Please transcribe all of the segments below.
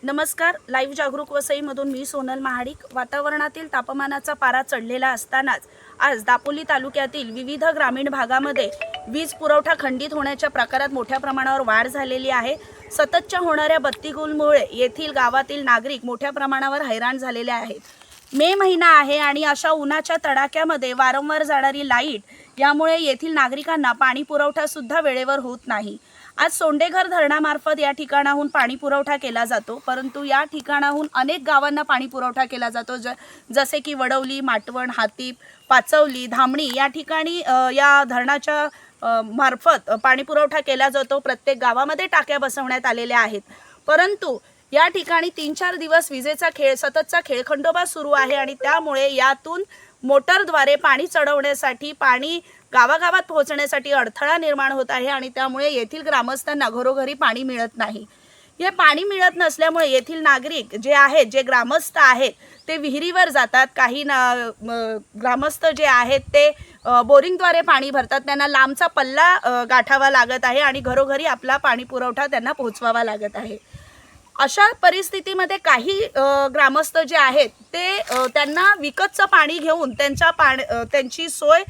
नमस्कार. लाईव्ह जागरूक वसईमधून मी सोनल महाडिक. वातावरणातील तापमानाचा पारा चढलेला असतानाच आज दापोली तालुक्यातील विविध ग्रामीण भागामध्ये वीज पुरवठा खंडित होण्याच्या प्रकारात मोठ्या प्रमाणावर वाढ झालेली आहे. सततच्या होणाऱ्या बत्तीगुलमुळे येथील गावातील नागरिक मोठ्या प्रमाणावर हैराण झालेले आहेत. मे महिना आहे आणि अशा उन्हाच्या तडाख्यामध्ये वारंवार जाणारी लाईट यामुळे येथील नागरिकांना पाणी पुरवठा सुद्धा वेळेवर होत नाही. आज सोंडेघर धरणामार्फत या ठिकाणाहून पाणी पुरवठा केला जातो, परंतु या ठिकाणाहून अनेक गावांना पाणी पुरवठा केला जातो, जसे की वडवली, माटवण, हातीप, पाचवली, धामणी या ठिकाणी या धरणाच्या मार्फत पाणी पुरवठा केला जातो. प्रत्येक गावामध्ये टाक्या बसवण्यात आलेल्या आहेत, परंतु या ठिकाणी 3-4 दिवस विजेचा सततचा खेळखंडोबा सुरू आहे आणि त्यामुळे यातून मोटरद्वारे पाणी चढवण्यासाठी, पाणी गावागावात पोहोचण्यासाठी अडथळा निर्माण होत आहे आणि त्यामुळे येथील ग्रामस्थांना घरोघरी पाणी मिळत नाही. हे पाणी मिळत नसल्यामुळे येथील नागरिक जे आहेत, जे ग्रामस्थ आहेत, ते विहिरीवर जातात. काही ग्रामस्थ जे आहेत ते बोरिंगद्वारे पाणी भरतात. त्यांना लांबचा पल्ला गाठावा लागत आहे आणि घरोघरी आपला पाणी पुरवठा त्यांना पोहोचवावा लागत आहे. अशा परिस्थितीमध्ये काही ग्रामस्थ जे आहेत ते त्यांना विकतचं पाणी घेऊन त्यांची सोय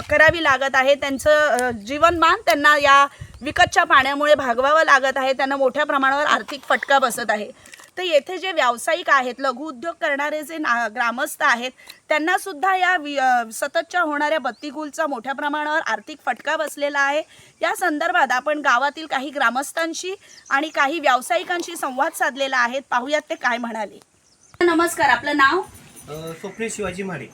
करावी लागत आहे. त्यांचं जीवनमान त्यांना या विकतच्या पाण्यामुळे भागवावं लागत आहे. त्यांना मोठ्या प्रमाणावर आर्थिक फटका बसत आहे. तर येथे जे व्यावसायिक आहेत, लघु उद्योग करणारे जे ग्रामस्थ आहेत, त्यांना सुद्धा या सततच्या होणाऱ्या बत्तीगुलचा मोठ्या प्रमाणावर आर्थिक फटका बसलेला आहे. या संदर्भात आपण गावातील काही ग्रामस्थांशी आणि काही व्यावसायिकांशी संवाद साधलेला आहे. पाहूयात ते काय म्हणाले. नमस्कार, आपलं नाव? स्वप्नील शिवाजी महाडिक.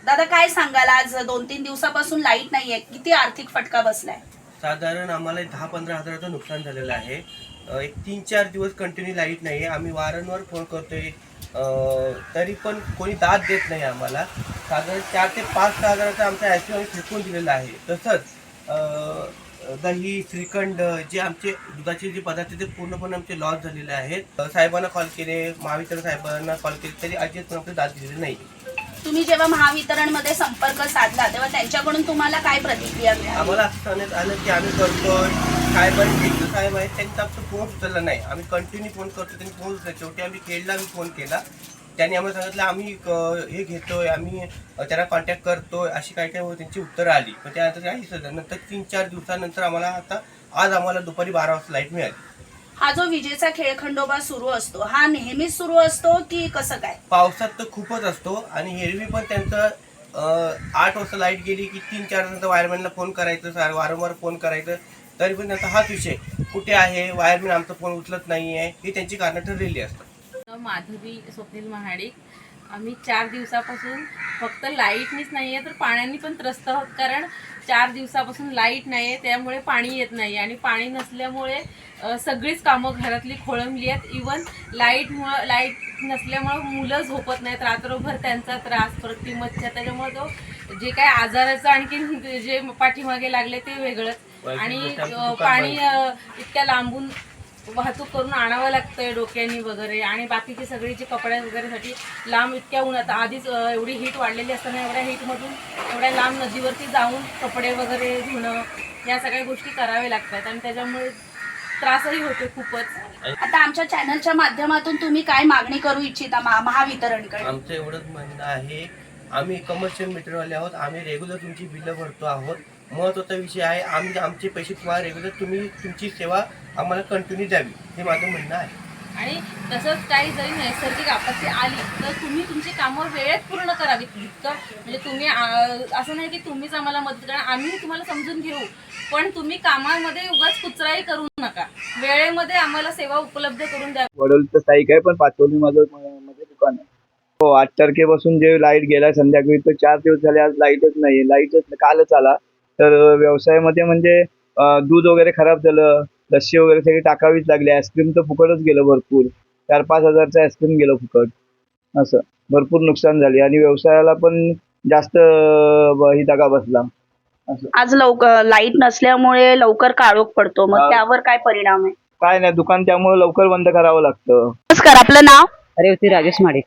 दादा, काय सांगाल, आज 2-3 दिवसापासून लाईट नाहीये, किती आर्थिक फटका बसलाय? साधारण आम्हाला 10-15 हजाराचं नुकसान झालेलं आहे. एक 3-4 दिवस कंटिन्यू लाईट नाही आहे. आम्ही वारंवार फोन करतोय, तरी पण कोणी दाद देत नाही आम्हाला. साधारण 4 ते 5 हजाराचं आमचा ॲक्सिडेंट फेकून दिलेला आहे. तसंच दही, श्रीखंड, जे आमचे दुधाचे जे पदार्थ ते पूर्णपणे आमचे लॉस झालेले आहेत. साहेबांना कॉल केले, महावितरण साहेबांना कॉल केले, तरी अजित पण आपली दाद दिलेली नाही. तुम्ही जेव्हा महावितरणमध्ये संपर्क साधला तेव्हा त्यांच्याकडून तुम्हाला काय प्रतिक्रिया मिळाली? आम्हाला असं सांगण्यात आलं की आम्ही करतोय, साहेब आहेत त्यांचा आमचा फोन उचलला नाही. आम्ही कंटिन्यू फोन करतो, त्यांनी फोन उचलला. शेवटी आम्ही खेडला फोन केला. त्यांनी आम्हाला सांगितलं आम्ही हे घेतोय, आम्ही त्यांना कॉन्टॅक्ट करतोय, अशी काय त्यांची उत्तरं आली. पण त्यानंतर काही नंतर 3-4 दिवसानंतर आज आम्हाला दुपारी 12 वाजता लाईट मिळाली. हा जो विजेचा खेळखंडोबा सुरू असतो, हा नेहमीच सुरू असतो की कसं काय? पावसात तर खूपच असतो आणि एरवी पण त्यांचं 8 वाजता लाईट गेली की 3-4 नंतर वायरमॅनला फोन करायचं, वारंवार फोन करायचं, तरी पण त्यांचा हाच विषय, कुठे आहे वायरमॅन, आमचा फोन उचलत नाही आहे, ही त्यांची कारणं ठरलेली असतात. माधवी स्वप्नील महाडिक. आम्ही 4 दिवसापासून फक्त लाईटनीच नाही आहे तर पाण्याने पण त्रस्त आहोत, कारण 4 दिवसापासून लाईट नाही आहे, त्यामुळे पाणी येत नाही आणि पाणी नसल्यामुळे सगळीच कामं घरातली खोळंबली आहेत. इवन लाईट नसल्यामुळं मुलं झोपत नाहीत रात्रभर, त्यांचा त्रास, परत ती मच्छर, त्याच्यामुळे तो जे काय आजाराचं आणखी जे पाठीमागे लागले ते वेगळंच. आणि पाणी इतक्या लांबून वाहतूक करून आणावं लागतंय डोक्यानी वगैरे, आणि बाकीचे सगळे जे कपड्या वगैरेसाठी लांब इतक्या उन्हात, आधीच एवढी हीट वाढलेली असताना एवढ्या हीटमधून एवढ्या लांब नदीवरती जाऊन कपडे वगैरे धुणं, या सगळ्या गोष्टी कराव्या लागतात आणि त्याच्यामुळे त्रासही होतो खूपच. आता आमच्या चॅनलच्या माध्यमातून तुम्ही काय मागणी करू इच्छिता महावितरणकडे? आमचं एवढंच म्हणणं आहे, आम्ही कमर्शियल मीटरवाले आहोत, आम्ही रेग्युलर तुमची बिलं भरतो आहोत. महत्त्वाचा विषय आहे, आमचे पैसे तुम्हाला रेग्युलर तुमची सेवा आम्हाला कंटिन्यू द्यावी, हे माझं म्हणणं आहे. आणि तसंच काही जरी नैसर्गिक आपत्ती आली तर तुम्ही तुमची कामं वेळेत पूर्ण करावीत. जितकं म्हणजे तुम्ही असं नाही की तुम्हीच आम्हाला मदत करा, आम्हीही तुम्हाला समजून घेऊ, पण तुम्ही कामामध्ये उगाच कुचराई करू नका. वेळेमध्ये आम्हाला सेवा उपलब्ध करून द्या. वडोलीचं स्थायिक आहे, पण पाचवली मध्ये दुकान आहे. हो, 8 तारखेपासून जे लाईट गेला संध्याकाळी, तर 4 दिवस झाले आज लाईटच नाही. लाईटच कालच आला. तर व्यवसायामध्ये म्हणजे दूध वगैरे खराब झालं, लस्सी वगैरे सगळी टाकावीच लागली. आईस्क्रीम तर फुकटच गेलं भरपूर, 4-5 हजारचं आईस्क्रीम गेलं फुकट. असं भरपूर नुकसान झाले आणि व्यवसायाला पण जास्त ही दगा बसला. आज लाईट नसल्यामुळे लवकर काळोख पडतो, मग त्यावर काय परिणाम आहे? काय नाही, दुकान त्यामुळे लवकर बंद करावं लागतं. नमस्कार, आपलं नाव? रेवती राजेश महाडिक.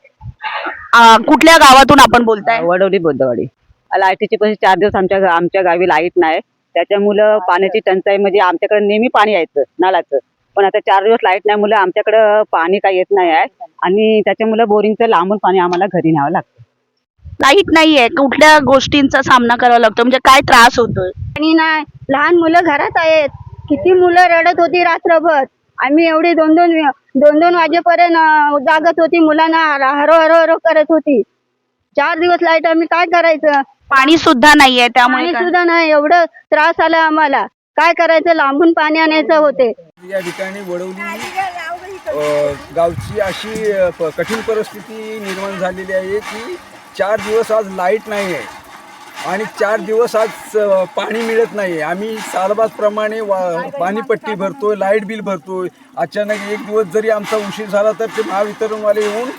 कुठल्या गावातून आपण बोलताय? वडवली बुद्धवाडी. लाईटीचे पैसे 4 दिवस आमच्या गावी लाईट नाही, त्याच्यामुळं पाण्याची टंचाई, म्हणजे आमच्याकडे नेहमी पाणी यायचं नळाचं, पण आता 4 दिवस लाईट नाही मुलं आमच्याकडं पाणी काही येत नाही आहे आणि त्याच्यामुळे बोरिंगचं लांबून पाणी आम्हाला घरी न्यावं लागतं. लाईट नाहीये, कुठल्या गोष्टींचा सामना करावा लागतो, म्हणजे काय त्रास होतोय? आणि नाही, लहान मुलं घरात आहेत. किती मुलं रडत होती रात्रभर. आम्ही एवढे दोन दोन वाजेपर्यंत जागत होती, मुलांना हरो हरो हरो करत होती. 4 दिवस लाईट आम्ही काय करायचं? पाणी सुद्धा नाहीये, त्यामुळे पाणी काय? सुद्धा नाही, एवढं त्रास आला आम्हाला. काय करायचं? लांबून पाणी आणायचं होते. या ठिकाणी वडवली गावची अशी कठीण परिस्थिती निर्माण झालेली आहे की 4 दिवस आज लाईट नाही आहे आणि 4 दिवस आज पाणी मिळत नाही. आम्ही सालबाजप्रमाणे पाणीपट्टी भरतोय, लाईट बिल भरतोय. अचानक एक दिवस जरी आमचा उशीर झाला तर ते महावितरणवाले येऊन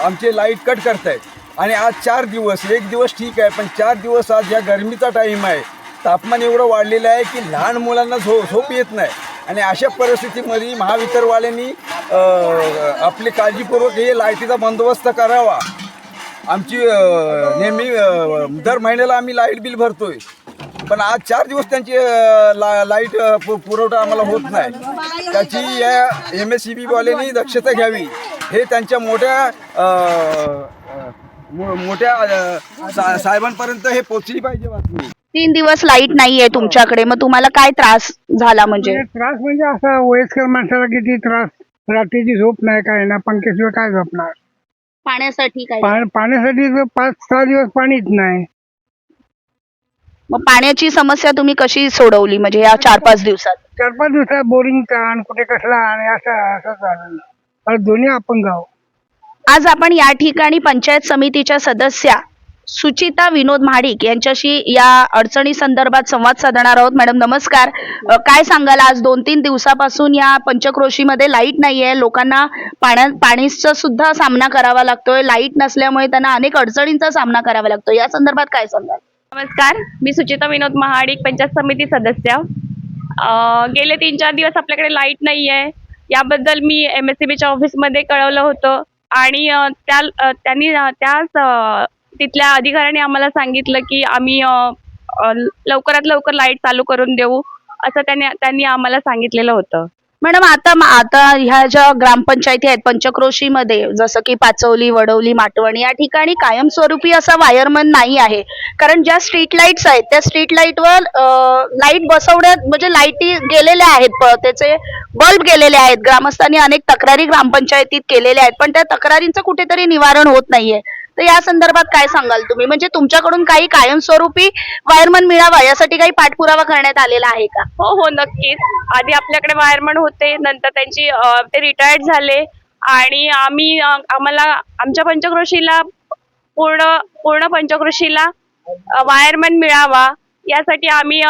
आमचे लाईट कट करतायत आणि आज 4 दिवस, एक दिवस ठीक आहे पण 4 दिवस आज या गरमीचा टाईम आहे. तापमान एवढं वाढलेलं आहे की लहान मुलांना झोप येत नाही आणि अशा परिस्थितीमध्ये महावितरणवाल्यांनी आपली काळजीपूर्वक हे लाईटीचा बंदोबस्त करावा. आमची नेहमी दर महिन्याला आम्ही लाईट बिल भरतोय पण आज 4 दिवस त्यांची लाईट पुरवठा आम्हाला होत नाही. त्याची या MSEB वाल्यांनी दक्षता घ्यावी. हे त्यांच्या मोठ्या साहेबांपर्यंत हे पोहोचली पाहिजे बातमी. 3 दिवस लाईट नाहीये तुमच्याकडे, मग तुम्हाला काय त्रास झाला? म्हणजे त्रास म्हणजे असा वयस्कर माणसाला किती त्रास, रात्रीची झोप नाही, काय ना, पंख्याशिवाय काय झोपणार? पाण्यासाठी काय? पाण्यासाठी 5-6 दिवस पाणीच नाही. मग पाण्याची समस्या तुम्ही कशी सोडवली, म्हणजे या 4-5 दिवसात? 4-5 दिवसात बोरिंगचा आणि कुठे कसला आणि असं झालं. पण दोन्ही आपण गाव. आज आपण या ठिकाणी पंचायत समितीच्या सदस्या सुचिता विनोद महाडिक यांच्याशी या अडचणी संदर्भात संवाद साधणार आहोत. मॅडम नमस्कार. काय सांगाल, आज 2-3 दिवसापासून या पंचक्रोशीमध्ये लाईट नाहीये, लोकांना पाणीचा सुद्धा सामना करावा लागतोय. लाईट नसल्यामुळे त्यांना अनेक अडचणींचा सामना करावा लागतो, या संदर्भात काय सांगाल? नमस्कार, मी सुचिता विनोद महाडिक, पंचायत समिती सदस्य. गेले 3-4 दिवस आपल्याकडे लाईट नाही आहे. याबद्दल मी MSEBच्या ऑफिसमध्ये कळवलं होतं आणि त्यांनी त्याच तिथल्या अधिकाऱ्यांनी आम्हाला सांगितलं की आम्ही लवकरात लवकर लाईट चालू करून देऊ, असं त्यांनी आम्हाला सांगितलेलं होतं. मॅडम, आता ह्या ज्या ग्रामपंचायती आहेत पंचक्रोशीमध्ये, जसं की पाचवली, वडवली, माटवण, या ठिकाणी कायमस्वरूपी असा वायरमन नाही आहे. कारण ज्या स्ट्रीट लाईट्स आहेत त्या स्ट्रीट लाईटवर लाईट बसवण्यात म्हणजे लाईटी गेलेल्या आहेत, त्याचे बल्ब गेलेले आहेत. ग्रामस्थांनी अनेक तक्रारी ग्रामपंचायतीत केलेल्या आहेत, पण त्या तक्रारींचं कुठेतरी निवारण होत नाहीये. तर या संदर्भात काय सांगाल तुम्ही? म्हणजे तुमच्याकडून काही कायमस्वरूपी वायरमन मिळावा यासाठी काही पाठपुरावा करण्यात आलेला आहे का? हो, नक्कीच. आधी आपल्याकडे वायरमन होते, नंतर ते रिटायर्ड झाले आणि आम्हाला आमच्या पंचक्रोशीला पूर्ण पंचक्रोशीला वायरमन मिळावा यासाठी आम्ही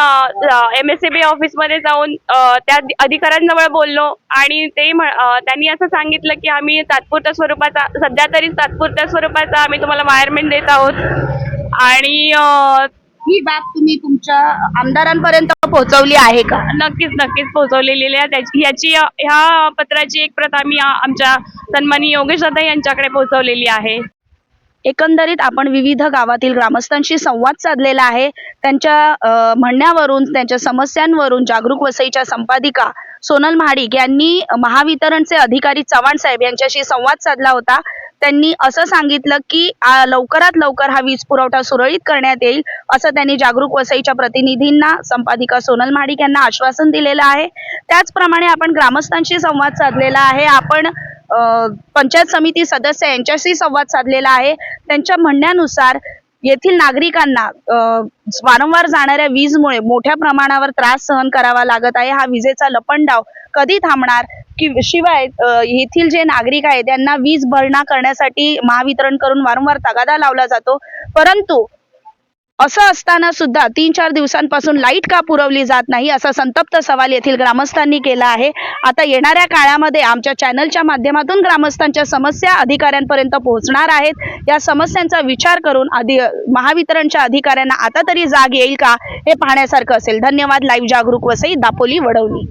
MSEB ऑफिसमध्ये जाऊन त्या अधिकाऱ्यांजवळ बोललो आणि त्यांनी असं सांगितलं की आम्ही सध्या तरी तात्पुरत्या स्वरूपाचा आम्ही तुम्हाला वायरमॅन देत आहोत. आणि ही बाब तुम्ही तुमच्या आमदारांपर्यंत पोहोचवली आहे का? नक्कीच पोहोचवलेली आहे. ह्या पत्राची एक प्रत आम्ही आमच्या सन्माननीय योगेश दादा यांच्याकडे पोहोचवलेली आहे. एकंदरीत आपण विविध गावातील ग्रामस्थांशी संवाद साधलेला आहे. त्यांच्या म्हणण्यावरून, त्यांच्या समस्यांवरून जागरूक वसईच्या संपादिका सोनल महाडिक यांनी महावितरणचे अधिकारी चव्हाण साहेब यांच्याशी संवाद साधला होता. त्यांनी असं सांगितलं की लवकरात लवकर हा वीज पुरवठा सुरळीत करण्यात येईल, असं त्यांनी जागरूक वसईच्या प्रतिनिधींना, संपादिका सोनल महाडिक यांना आश्वासन दिलेलं आहे. त्याचप्रमाणे आपण ग्रामस्थांशी संवाद साधलेला आहे. आपण पंचायत समिती सदस्य यांच्याशी संवाद साधलेला आहे. त्यांच्या म्हणण्यानुसार येथील नागरिकांना वारंवार जाणाऱ्या वीजमुळे मोठ्या प्रमाणावर त्रास सहन करावा लागत आहे. हा विजेचा लपंडाव कधी थांबणार? शिवाय येथील जे नागरिक आहेत त्यांना वीज भरणा करण्यासाठी महावितरणकडून वारंवार तगादा लावला जातो, परंतु असं असताना सुद्धा 3-4 दिवसांपासून लाईट का पुरवली जात नाही, असा संतप्त सवाल येथील ग्रामस्थांनी केला आहे. आता येणाऱ्या काळामध्ये आमच्या चॅनलच्या माध्यमातून ग्रामस्थांच्या समस्या अधिकाऱ्यांपर्यंत पोहोचणार आहेत. या समस्यांचा विचार करून महावितरणच्या अधिकाऱ्यांना आता तरी जाग येईल का, हे पाहण्यासारखं असेल. धन्यवाद. लाईव्ह जागरूक वसई, दापोली, वडवली.